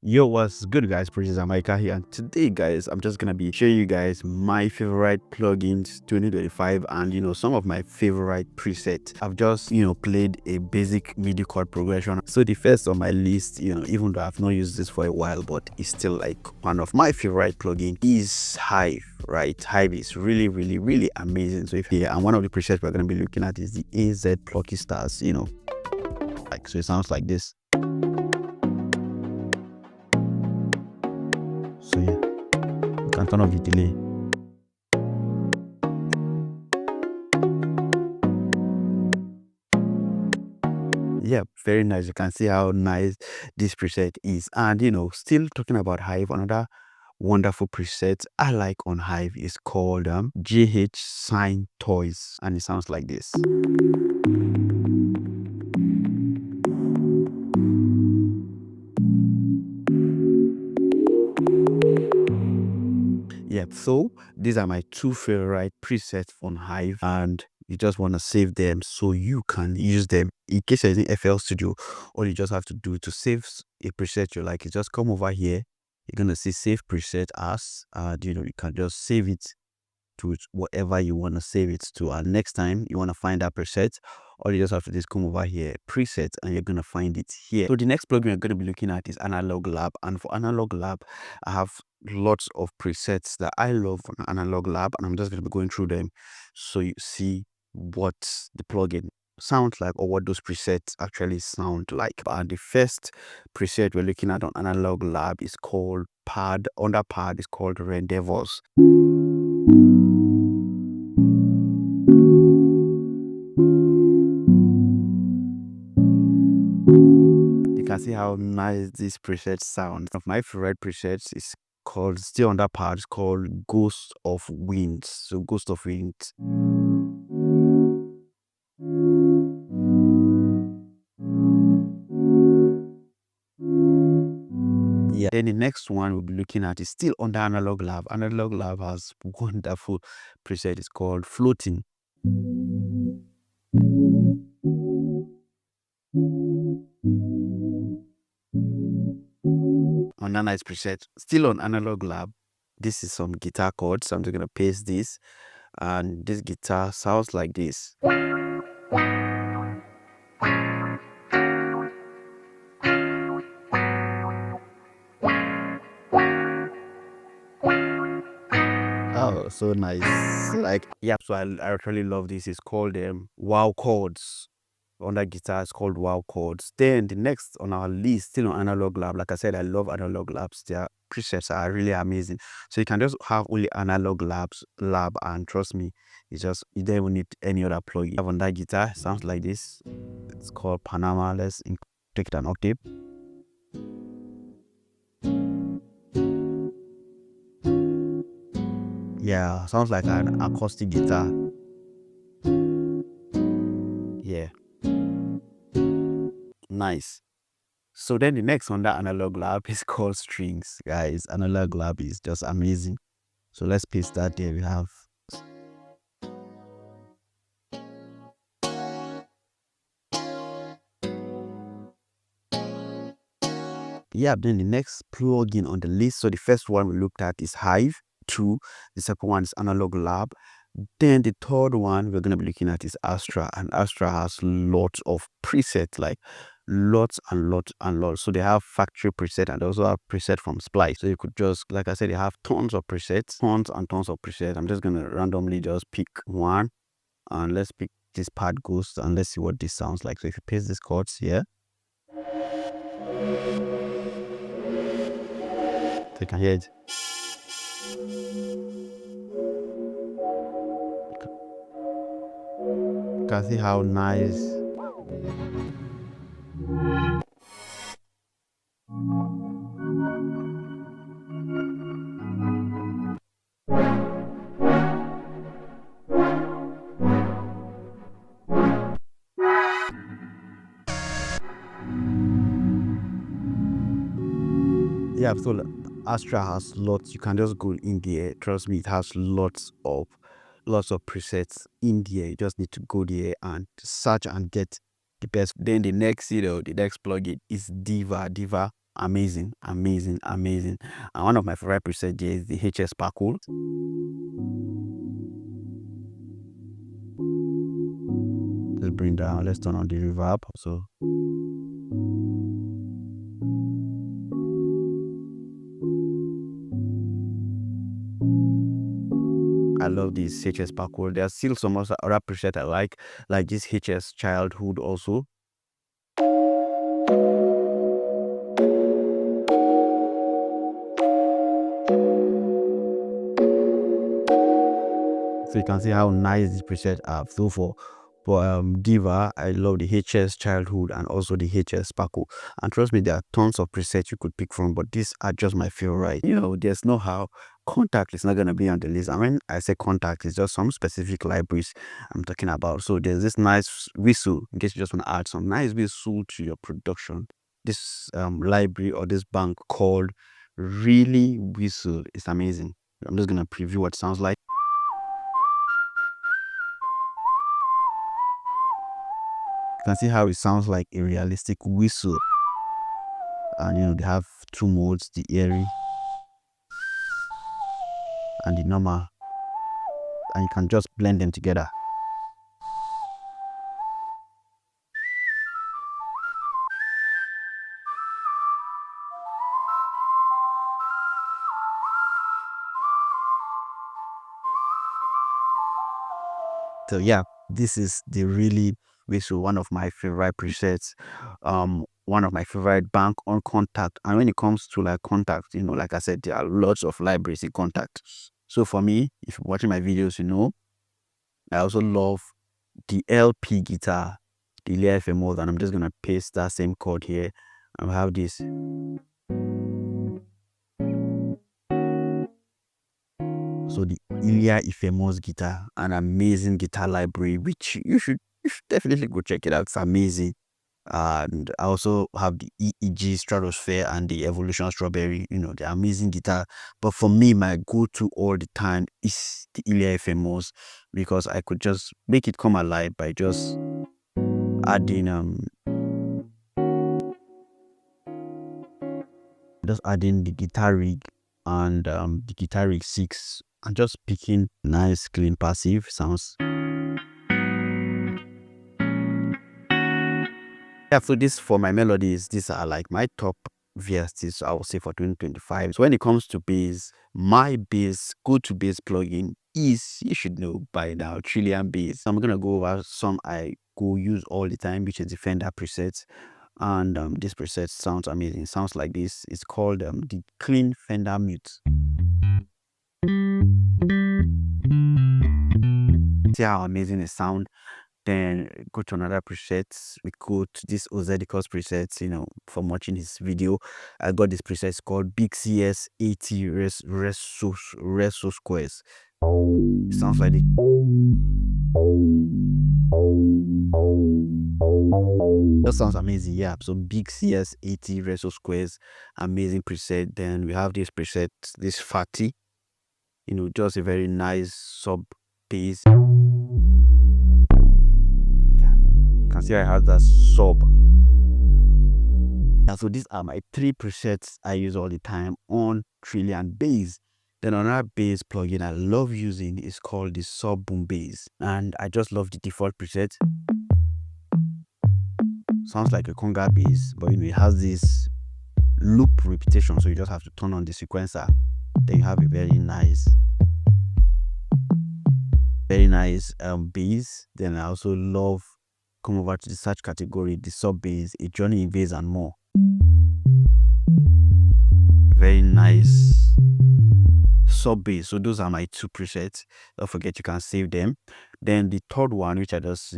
Yo, what's good, guys? Producer Mykah here, and today, guys, I'm just gonna be showing you guys my favorite plugins 2025 and some of my favorite presets. I've just played a basic MIDI chord progression. So the first on my list, even though I've not used this for a while, but it's still like one of my favorite plugins is Hive. Right, Hive is really amazing. So and one of the presets we're gonna be looking at is the AZ Plucky Stars. Like so, it sounds like this. So yeah, you can turn off the delay. Yeah, very nice. You can see how nice this preset is. And still talking about Hive, another wonderful preset I like on Hive is called GH Sign Toys, and it sounds like this. Yeah, so these are my two favorite presets on Hive, and you just want to save them so you can use them in case you're using FL Studio. All you just have to do to save a preset you like is just come over here. You're gonna see save preset as, and you can just save it to whatever you want to save it to, and next time you want to find that preset, all you just have to do is come over here, preset, and you're going to find it here. So the next plugin we're going to be looking at is Analog Lab, and for Analog Lab I have lots of presets that I love on Analog Lab, and I'm just going to be going through them so you see what the plugin sounds like or what those presets actually sound like. And the first preset we're looking at on Analog Lab is called Pad. Under Pad is called Rendezvous. You can see how nice this preset sounds. One of my favorite presets is called, still on that part, it's called Ghost of Winds. So Ghost of Winds. Yeah. Then the next one we'll be looking at is still under Analog Lab. Analog Lab has wonderful preset. It's called Floating. Another nice preset. Still on Analog Lab. This is some guitar chords. So I'm just gonna paste this, and this guitar sounds like this. Oh, so nice. Like, yeah, so I actually love this. It's called Wow Chords. On that guitar, it's called Wow Chords. Then the next on our list, still on Analog Lab. Like I said, I love Analog Labs. Their presets are really amazing. So you can just have only Analog Lab, and trust me, it's just, you don't even need any other plugin. On that guitar, it sounds like this. It's called Panama. Let's take it an octave. Yeah, sounds like an acoustic guitar. Yeah, nice. So then the next on that Analog Lab is called Strings, guys. Analog Lab is just amazing. So let's paste that there. We have yeah. Then the next plugin on the list. So the first one we looked at is Hive 2. The second one is Analog Lab. Then the third one we're gonna be looking at is Astra, and Astra has lots of presets, like lots and lots and lots. So they have factory preset, and they also have preset from Splice. So you could just, like I said, they have tons of presets, tons and tons of presets. I'm just gonna randomly just pick one, and let's pick this Pad Ghost, and let's see what this sounds like. So if you paste these chords here, so you can hear it. You can see how nice. Yeah, so Astra has lots. You can just go in there. Trust me, it has lots of presets in there. You just need to go there and search and get the best. Then the next, the next plugin is Diva. Diva Amazing, amazing, amazing. And one of my favorite presets there is the HS Sparkle. Let's bring down, let's turn on the reverb. So I love this HS Sparkle. There are still some other presets I like this HS Childhood also. So you can see how nice these presets are. So for Diva, I love the HS Childhood and also the HS Sparkle. And trust me, there are tons of presets you could pick from, but these are just my favorite. You know, there's no how Contact is not going to be on the list. And when I say Contact, it's just some specific libraries I'm talking about. So there's this nice whistle, in case you just want to add some nice whistle to your production. This library or this bank called Really Whistle is amazing. I'm just going to preview what it sounds like. You can see how it sounds like a realistic whistle. And you know, they have two modes, the airy and the normal, and you can just blend them together. So yeah, this is the Really Whistle, one of my favorite presets, one of my favorite bank on Contact. And when it comes to like Contact, you know, like I said, there are lots of libraries in Contact. So for me, if you're watching my videos, you know, I also love the LP guitar, the Ilya FMOs, and I'm just gonna paste that same chord here and have this. So the Ilya Ifemos guitar, an amazing guitar library, which you should definitely go check it out. It's amazing. And I also have the EEG Stratosphere and the Evolution Strawberry. You know, they're amazing guitar. But for me, my go-to all the time is the Ilya FMOs, because I could just make it come alive by just adding the guitar rig and the guitar rig 6 and just picking nice clean passive sounds. Yeah, so this for my melodies, these are like my top VSTs, I would say, for 2025. So when it comes to bass, my bass go-to bass plugin is, you should know by now, Trillion Bass. I'm gonna go over some I go use all the time, which is the Fender presets. And this preset sounds amazing. It sounds like this. It's called the Clean Fender Mute. See how amazing it sounds. Then go to another preset. We go to this Ozedicus presets. You know, from watching his video, I got this preset called Big CS 80 Reso Squares. It sounds like it. That sounds amazing. Yeah, so Big CS 80 Reso Squares, amazing preset. Then we have this preset, this Fatty, you know, just a very nice sub bass. Can see I have that sub. And so these are my 3 presets I use all the time on Trillion Bass. Then another bass plugin I love using is called the Sub Boom Bass, and I just love the default preset. Sounds like a conga bass, but you know, it has this loop repetition, so you just have to turn on the sequencer. Then you have a very nice bass. Then I also love, come over to the search category, the sub bass, a journey in bass and more. Very nice sub bass. So those are my 2 presets. Don't forget you can save them. Then the third one, which I just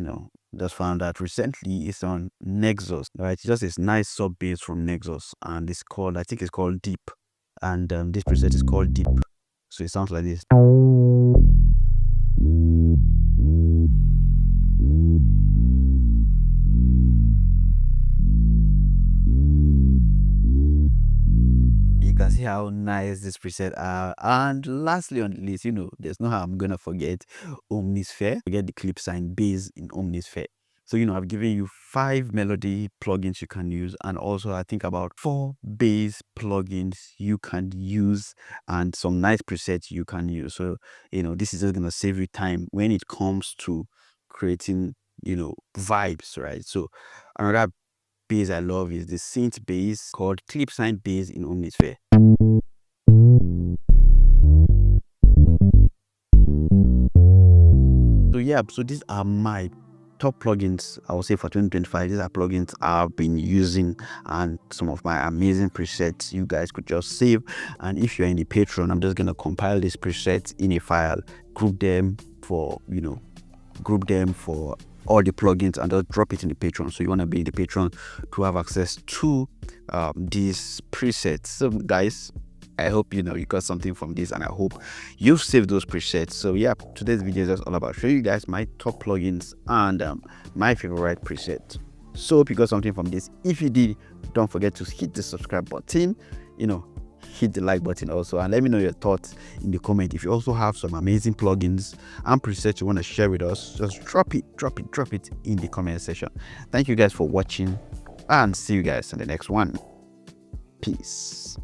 found out recently, is on Nexus. Right, it's just this nice sub bass from Nexus, and it's called, I think it's called Deep, and this preset is called Deep. So it sounds like this. You can see how nice this preset are. And lastly on the list, you know, there's no how I'm gonna forget Omnisphere. Forget the clip sign bass in Omnisphere. So, I've given you 5 melody plugins you can use, and also I think about 4 bass plugins you can use, and some nice presets you can use. So, this is just gonna save you time when it comes to creating, vibes, right? So, another bass I love is the synth bass called Clip Sign Bass in Omnisphere. So yeah, so these are my top plugins, I will say, for 2025. These are plugins I've been using and some of my amazing presets you guys could just save. And if you're in the Patreon, I'm just gonna compile these presets in a file, group them for all the plugins, and just drop it in the Patreon. So you want to be in the Patreon to have access to these presets. So guys, I hope you got something from this, and I hope you've saved those presets. So yeah, today's video is just all about showing you guys my top plugins and my favorite preset. So hope you got something from this. If you did, don't forget to hit the subscribe button, hit the like button also, and let me know your thoughts in the comment. If you also have some amazing plugins and presets you want to share with us, just drop it in the comment section. Thank you guys for watching, and see you guys in the next one. Peace.